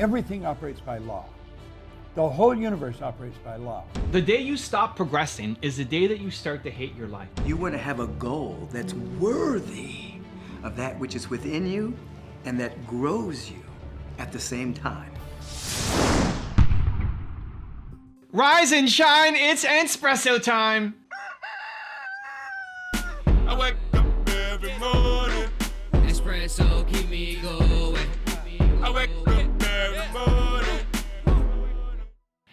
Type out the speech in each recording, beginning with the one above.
Everything operates by law. The whole universe operates by law. The day you stop progressing is the day that you start to hate your life. You want to have a goal that's worthy of that which is within you and that grows you at the same time. Rise and shine, it's Entspresso time. I wake up every morning. Espresso, keep me going. I wake up every morning.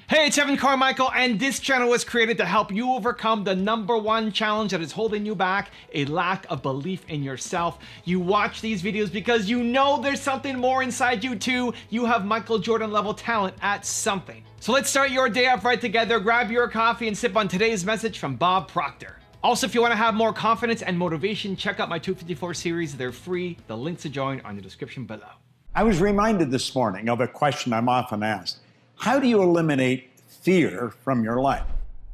Hey, it's Carmichael, and this channel was created to help you overcome the #1 challenge that is holding you back, a lack of belief in yourself. You watch these videos because you know there's something more inside you too. You have Michael Jordan level talent at something. So let's start your day off right together. Grab your coffee and sip on today's message from Bob Proctor. Also, if you want to have more confidence and motivation, check out my 254 series. They're free. The link to join are in the description below. I was reminded this morning of a question I'm often asked. How do you eliminate fear from your life?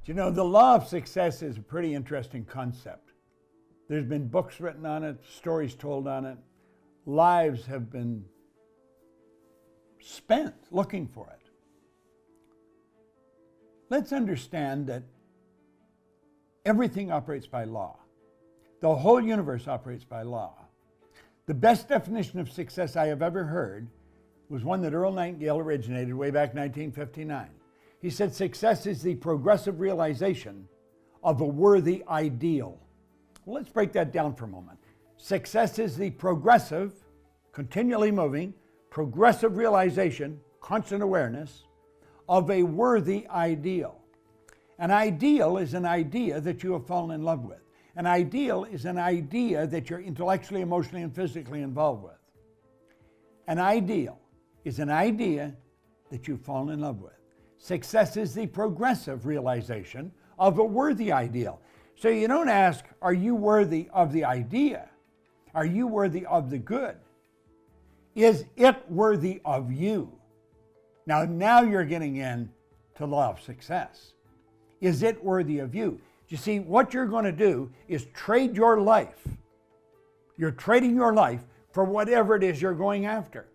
You know, the law of success is a pretty interesting concept. There's been books written on it, stories told on it. Lives have been spent looking for it. Let's understand that everything operates by law. The whole universe operates by law. The best definition of success I have ever heard was one that Earl Nightingale originated way back in 1959. He said, success is the progressive realization of a worthy ideal. Well, let's break that down for a moment. Success is the progressive, continually moving, progressive realization, constant awareness of a worthy ideal. An ideal is an idea that you have fallen in love with. An ideal is an idea that you're intellectually, emotionally, and physically involved with. An ideal is an idea that you've fallen in love with. Success is the progressive realization of a worthy ideal. So you don't ask, are you worthy of the idea? Are you worthy of the good? Is it worthy of you? Now you're getting in to law of success. Is it worthy of you? You see, what you're going to do is trade your life. You're trading your life for whatever it is you're going after.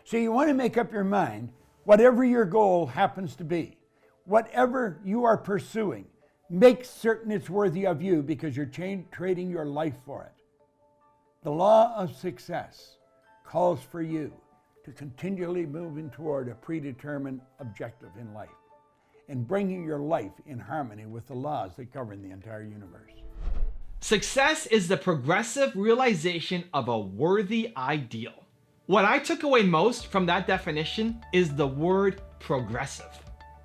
So you want to make up your mind, whatever your goal happens to be, whatever you are pursuing, make certain it's worthy of you because you're trading your life for it. The law of success calls for you to continually moving toward a predetermined objective in life and bringing your life in harmony with the laws that govern the entire universe. Success is the progressive realization of a worthy ideal. What I took away most from that definition is the word progressive.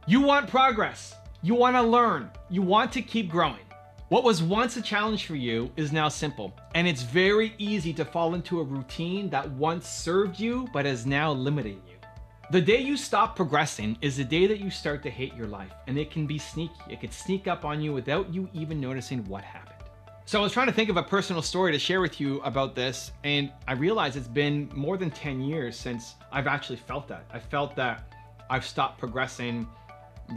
You want progress. You want to learn. You want to keep growing. What was once a challenge for you is now simple, and it's very easy to fall into a routine that once served you but is now limiting you. The day you stop progressing is the day that you start to hate your life, and it can be sneaky. It can sneak up on you without you even noticing what happened. So I was trying to think of a personal story to share with you about this, and I realized it's been more than 10 years since I've actually felt that. I felt that I've stopped progressing,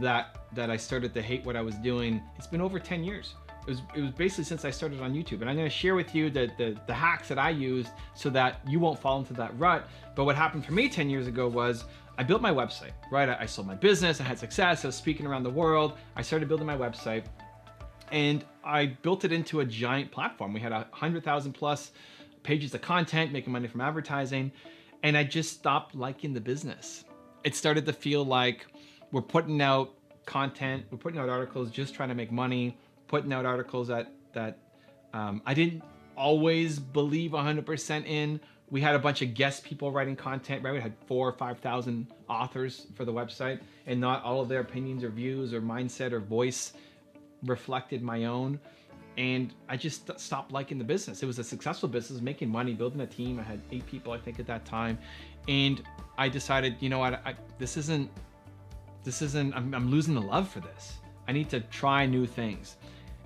that I started to hate what I was doing. It's been over 10 years. It was basically since I started on YouTube, and I'm going to share with you the hacks that I used so that you won't fall into that rut. But what happened for me 10 years ago was I built my website, right? I sold my business, I had success, I was speaking around the world. I started building my website, and I built it into a giant platform. We had 100,000 plus pages of content, making money from advertising, and I just stopped liking the business. It started to feel like we're putting out content, we're putting out articles, just trying to make money, putting out articles that I didn't always believe 100% in. We had a bunch of guest people writing content, right? We had 4,000 or 5,000 authors for the website, and not all of their opinions or views or mindset or voice reflected my own. And I just stopped liking the business. It was a successful business, making money, building a team. I had 8 people, I think, at that time. And I decided, you know what, I'm losing the love for this. I need to try new things.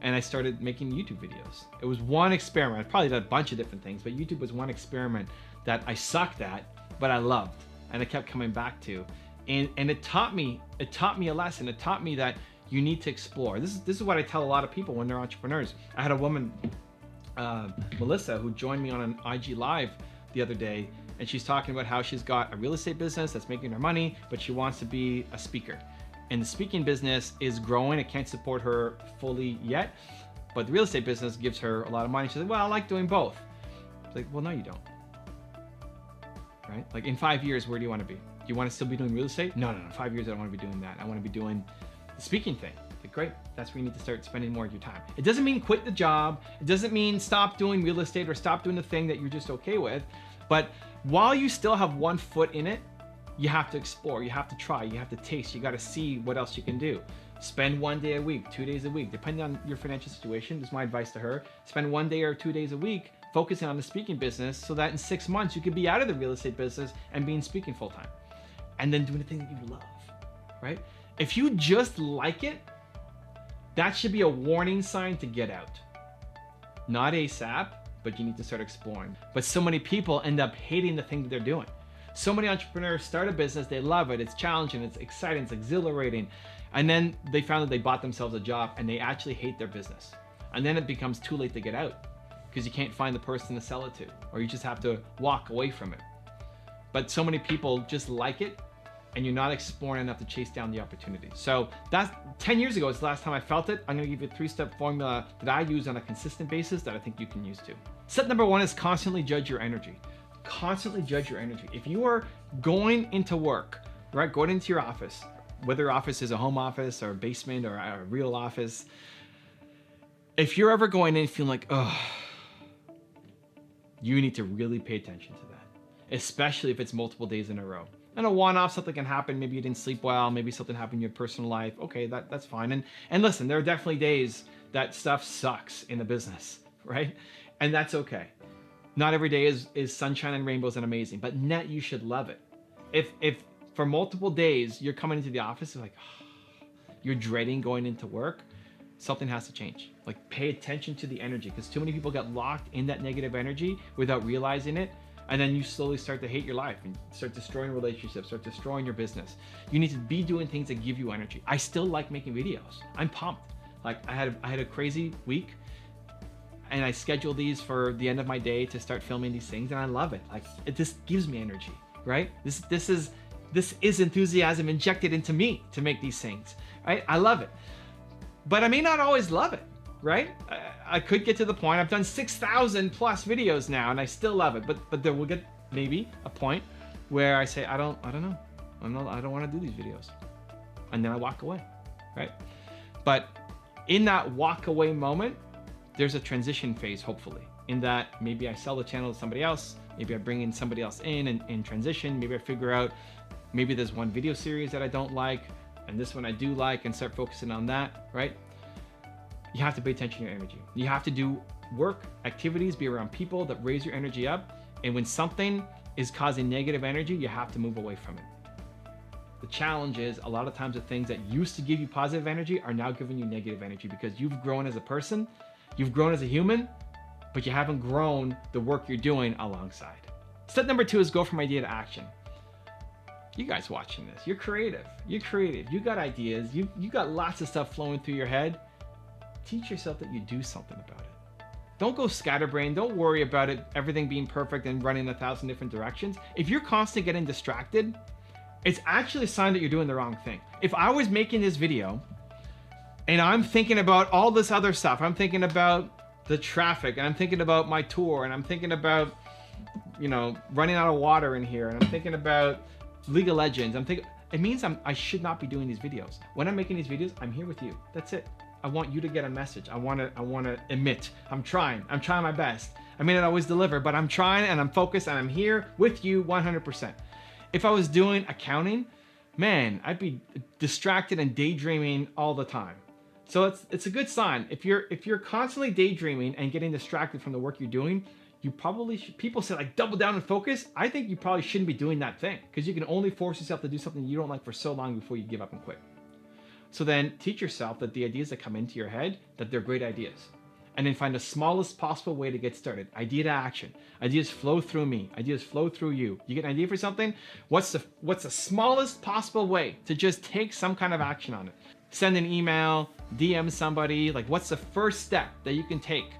And I started making YouTube videos. It was one experiment. I probably did a bunch of different things, but YouTube was one experiment that I sucked at, but I loved, and I kept coming back to. And it taught me a lesson. It taught me that you need to explore. This is what I tell a lot of people when they're entrepreneurs. I had a woman, Melissa, who joined me on an IG Live the other day, and she's talking about how she's got a real estate business that's making her money, but she wants to be a speaker. And the speaking business is growing. It can't support her fully yet, but the real estate business gives her a lot of money. She's like, well, I like doing both. It's like, well, no, you don't. Right? Like in 5 years, where do you want to be? Do you want to still be doing real estate? No. 5 years, I don't want to be doing that. I want to be doing the speaking thing. Like, great. That's where you need to start spending more of your time. It doesn't mean quit the job. It doesn't mean stop doing real estate or stop doing the thing that you're just okay with. But while you still have one foot in it, you have to explore, you have to try, you have to taste, you got to see what else you can do. Spend 1 day a week, 2 days a week, depending on your financial situation. This is my advice to her. Spend 1 day or 2 days a week focusing on the speaking business so that in 6 months you could be out of the real estate business and being speaking full time. And then doing the thing that you love, right? If you just like it, that should be a warning sign to get out. Not ASAP, but you need to start exploring. But so many people end up hating the thing that they're doing. So many entrepreneurs start a business, they love it, it's challenging, it's exciting, it's exhilarating, and then they found that they bought themselves a job and they actually hate their business. And then it becomes too late to get out because you can't find the person to sell it to, or you just have to walk away from it. But so many people just like it and you're not exploring enough to chase down the opportunity. So that's 10 years ago, it's the last time I felt it. I'm gonna give you a 3-step formula that I use on a consistent basis that I think you can use too. Step number 1 is constantly judge your energy. Constantly judge your energy. If you are going into work, right, going into your office, whether your office is a home office or a basement or a real office, if you're ever going in feeling like, oh, you need to really pay attention to that, especially if it's multiple days in a row. And a one-off, something can happen. Maybe you didn't sleep well. Maybe something happened in your personal life. Okay, that's fine. And listen, there are definitely days that stuff sucks in the business, right? And that's okay. Not every day is sunshine and rainbows and amazing, but net you should love it. If for multiple days you're coming into the office and like, oh, you're dreading going into work, something has to change. Like pay attention to the energy, because too many people get locked in that negative energy without realizing it. And then you slowly start to hate your life and start destroying relationships, start destroying your business. You need to be doing things that give you energy. I still like making videos. I'm pumped. Like I had a crazy week, and I scheduled these for the end of my day to start filming these things, and I love it. Like this gives me energy, right? This is enthusiasm injected into me to make these things, right? I love it, but I may not always love it, right? I could get to the point, I've done 6,000 plus videos now, and I still love it, but there will get maybe a point where I say, I don't know, I don't want to do these videos, and then I walk away, right? But in that walk away moment, there's a transition phase, hopefully, in that maybe I sell the channel to somebody else, maybe I bring in somebody else in transition, maybe I figure out, maybe there's one video series that I don't like, and this one I do like, and start focusing on that, right? You have to pay attention to your energy. You have to do work, activities, be around people that raise your energy up, and when something is causing negative energy, you have to move away from it. The challenge is a lot of times the things that used to give you positive energy are now giving you negative energy because you've grown as a person, you've grown as a human, but you haven't grown the work you're doing alongside. Step number 2 is go from idea to action. You guys watching this, you're creative, you got ideas, you got lots of stuff flowing through your head. Teach yourself that you do something about it. Don't go scatterbrained, don't worry about it, everything being perfect and running 1,000 different directions. If you're constantly getting distracted, it's actually a sign that you're doing the wrong thing. If I was making this video and I'm thinking about all this other stuff, I'm thinking about the traffic, and I'm thinking about my tour, and I'm thinking about, running out of water in here, and I'm thinking about League of Legends, it means I should not be doing these videos. When I'm making these videos, I'm here with you. That's it. I want you to get a message. I want to emit. I'm trying my best. I may not always deliver, but I'm trying, and I'm focused, and I'm here with you 100%. If I was doing accounting, man, I'd be distracted and daydreaming all the time. So it's a good sign. If you're constantly daydreaming and getting distracted from the work you're doing, you probably should, people say like double down and focus. I think you probably shouldn't be doing that thing, because you can only force yourself to do something you don't like for so long before you give up and quit. So then teach yourself that the ideas that come into your head, that they're great ideas. And then find the smallest possible way to get started. Idea to action. Ideas flow through me. Ideas flow through you. You get an idea for something? What's the smallest possible way to just take some kind of action on it? Send an email, DM somebody. Like, what's the first step that you can take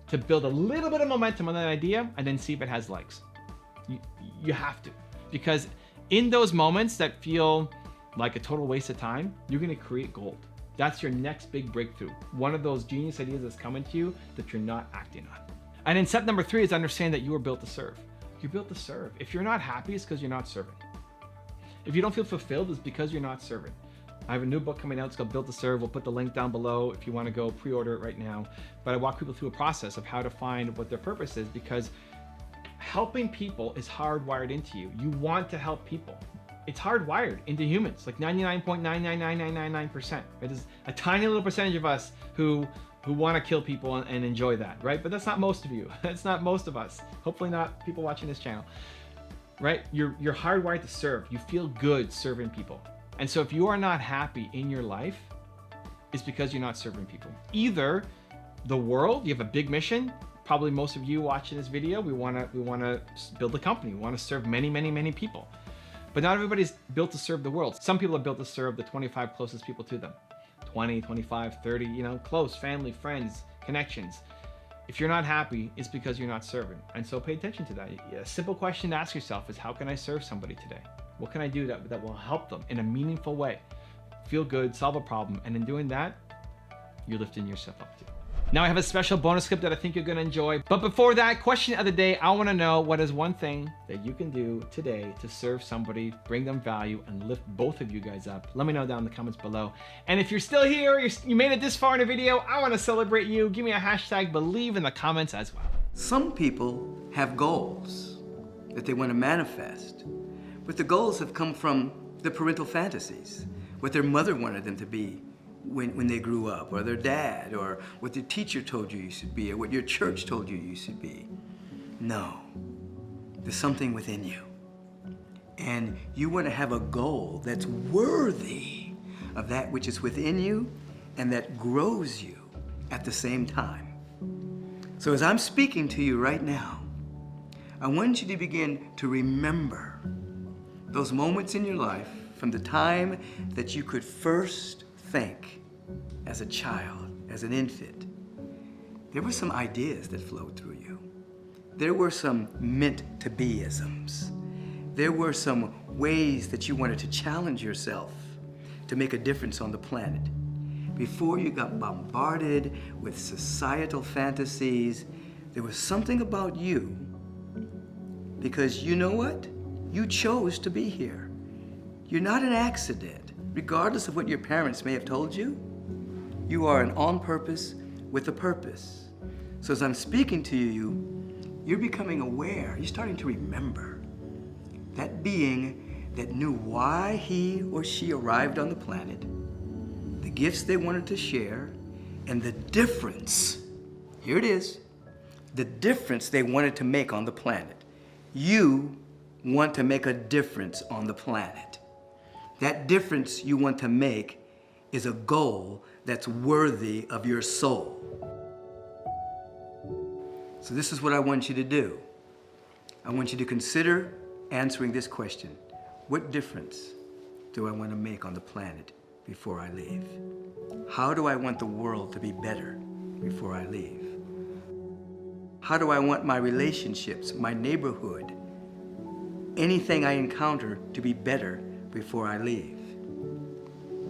to build a little bit of momentum on that idea and then see if it has legs? You have to. Because in those moments that feel like a total waste of time, you're gonna create gold. That's your next big breakthrough. One of those genius ideas that's coming to you that you're not acting on. And then step number 3 is understand that you were built to serve. You're built to serve. If you're not happy, it's because you're not serving. If you don't feel fulfilled, it's because you're not serving. I have a new book coming out. It's called Built to Serve. We'll put the link down below if you want to go pre-order it right now. But I walk people through a process of how to find what their purpose is, because helping people is hardwired into you. You want to help people. It's hardwired into humans, like 99.99999%. It is a tiny little percentage of us who want to kill people and enjoy that, right? But that's not most of you. That's not most of us. Hopefully not people watching this channel, right? You're hardwired to serve. You feel good serving people. And so if you are not happy in your life, it's because you're not serving people. Either the world, you have a big mission. Probably most of you watching this video, we want to build a company. We want to serve many, many, many people. But not everybody's built to serve the world. Some people are built to serve the 25 closest people to them. 20, 25, 30, close, family, friends, connections. If you're not happy, it's because you're not serving. And so pay attention to that. A simple question to ask yourself is, how can I serve somebody today? What can I do that will help them in a meaningful way? Feel good, solve a problem. And in doing that, you're lifting yourself up too. Now I have a special bonus clip that I think you're gonna enjoy. But before that, question of the day, I wanna know, what is one thing that you can do today to serve somebody, bring them value, and lift both of you guys up? Let me know down in the comments below. And if you're still here, you made it this far in the video, I wanna celebrate you. Give me a hashtag believe in the comments as well. Some people have goals that they want to manifest, but the goals have come from the parental fantasies, what their mother wanted them to be when they grew up, or their dad, or what the teacher told you should be, or what your church told you should be. No, there's something within you. And you want to have a goal that's worthy of that which is within you and that grows you at the same time. So as I'm speaking to you right now, I want you to begin to remember those moments in your life from the time that you could first think as a child, as an infant. There were some ideas that flowed through you. There were some meant-to-be-isms. There were some ways that you wanted to challenge yourself to make a difference on the planet. Before you got bombarded with societal fantasies, there was something about you, because you know what? You chose to be here. You're not an accident. Regardless of what your parents may have told you, you are an on purpose with a purpose. So as I'm speaking to you, you're becoming aware, you're starting to remember that being that knew why he or she arrived on the planet, the gifts they wanted to share, and the difference, here it is, the difference they wanted to make on the planet. You want to make a difference on the planet. That difference you want to make is a goal that's worthy of your soul. So this is what I want you to do. I want you to consider answering this question. What difference do I want to make on the planet before I leave? How do I want the world to be better before I leave? How do I want my relationships, my neighborhood, anything I encounter to be better before I leave?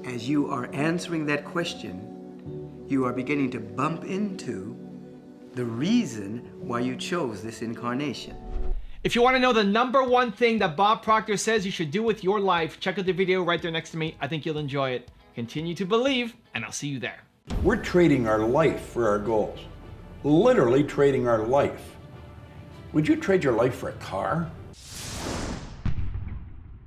As you are answering that question, you are beginning to bump into the reason why you chose this incarnation. If you want to know the #1 thing that Bob Proctor says you should do with your life, check out the video right there next to me. I think you'll enjoy it. Continue to believe, and I'll see you there. We're trading our life for our goals. Literally trading our life. Would you trade your life for a car?